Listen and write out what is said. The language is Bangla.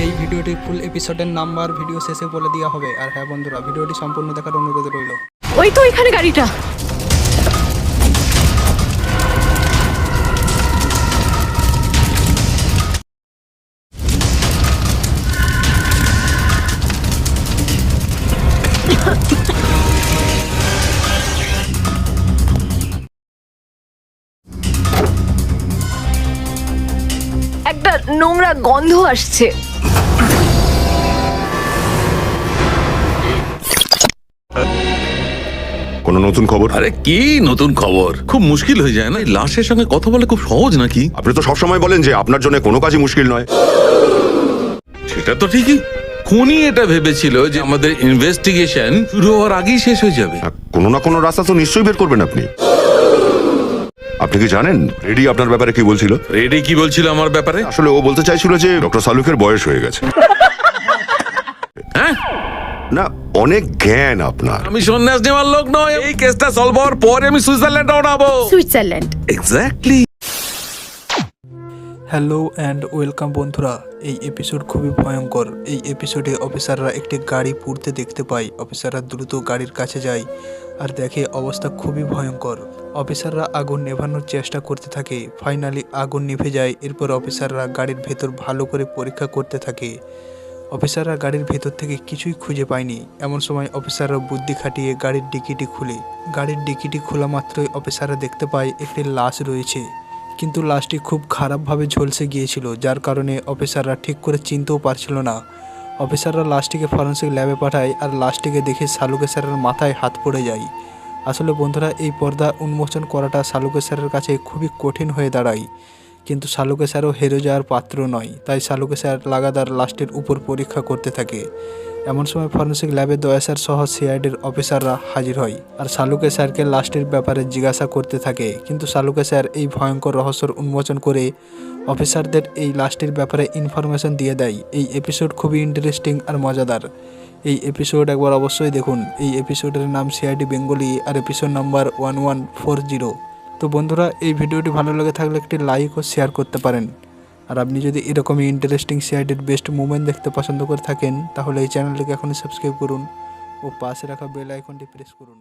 এই ভিডিওটির ফুল এপিসোডের নাম্বার ভিডিও শেষে বলে দেওয়া হবে। আর হ্যাঁ বন্ধুরা, ভিডিওটি সম্পূর্ণ দেখার অনুরোধ রইল। ওই তো এখানে গাড়িটা। একটা নোংরা গন্ধ আসছে। কোনো নতুন খবর? আরে কি নতুন খবর? খুব মুশকিল হয়ে যায় না, এই লাশের সঙ্গে কথা বলে খুব সহজ নাকি? আপনি তো সবসময় বলেন যে আপনার জন্য কোনো কাজই মুশকিল নয়। সেটা তো ঠিকই। খুনি এটা ভেবেছিল যে আমাদের ইনভেস্টিগেশন শুরু হওয়ার আগেই শেষ হয়ে যাবে। কোনো না কোনো রাস্তা তো নিশ্চয়ই বের করবেন আপনি। আপনি কি জানেন রেডি আপনার ব্যাপারে কি বলছিল? রেডি কি বলছিল আমার ব্যাপারে? আসলে ও বলতে চাইছিল যে ডক্টর সালুকের বয়স হয়ে গেছে। হ্যাঁ, না, অনেক জ্ঞান আপনার। আমি সন্ন্যাস নেওয়ার লোক নয়। এই কেসটা সলভ হওয়ার পরে আমি সুইজারল্যান্ড উড়াবো। Switzerland? Exactly. Hello and welcome বন্ধুরা। এই এপিসোড খুবই ভয়ঙ্কর। এই এপিসোডে অফিসাররা একটি গাড়ি পুড়তে দেখতে পায়। অফিসাররা দ্রুত গাড়ির কাছে যায় আর দেখে অবস্থা খুবই ভয়ঙ্কর। অফিসাররা আগুন নেভানোর চেষ্টা করতে থাকে। ফাইনালি আগুন নিভে যায়। এরপর অফিসাররা গাড়ির ভেতর ভালো করে পরীক্ষা করতে থাকে। অফিসাররা গাড়ির ভেতর থেকে কিছুই খুঁজে পায়নি। এমন সময় অফিসাররা বুদ্ধি খাটিয়ে গাড়ির ডিকিটি খুলে। গাড়ির ডিকিটি খোলা মাত্রই অফিসাররা দেখতে পায় একটি লাশ রয়েছে, কিন্তু লাশটি খুব খারাপভাবে ঝলসে গিয়েছিল, যার কারণে অফিসাররা ঠিক করে চিনতেও পারছিল না। অফিসাররা লাশটিকে ফরেন্সিক ল্যাবে পাঠায় আর লাশটিকে দেখে শালুকে স্যারের মাথায় হাত পড়ে যায়। আসলে বন্ধুরা, এই পর্দা উন্মোচন করাটা শালুকে স্যারের কাছে খুবই কঠিন হয়ে দাঁড়ায়, কিন্তু শালুকে স্যারও হেরে যাওয়ার পাত্র নয়। তাই শালুকে স্যার লাগাতার লাশটির উপর পরীক্ষা করতে থাকে। এমন সময় ফরেন্সিক ল্যাবে দয়া স্যার সহ সিআইডির অফিসাররা হাজির হয় আর শালুকে স্যারকে লাশটির ব্যাপারে জিজ্ঞাসা করতে থাকে। কিন্তু শালুকে স্যার এই ভয়ঙ্কর রহস্যর উন্মোচন করে অফিসারদের এই লাশটির ব্যাপারে ইনফরমেশন দিয়ে দেয়। এই এপিসোড খুবই ইন্টারেস্টিং আর মজাদার। এই এপিসোড একবার অবশ্যই দেখুন। এই এপিসোডের নাম সিআইডি বেঙ্গলি আর এপিসোড নাম্বার 1140। তো বন্ধুরা, এই ভিডিওটি ভালো লেগে থাকলে একটি লাইক ও শেয়ার করতে পারেন। আর আপনি যদি এরকমই ইন্টারেস্টিং সিআইডির বেস্ট মুভমেন্ট দেখতে পছন্দ করে থাকেন, তাহলে এই চ্যানেলটিকে এখনই সাবস্ক্রাইব করুন ও পাশে রাখা বেল আইকনটি প্রেস করুন।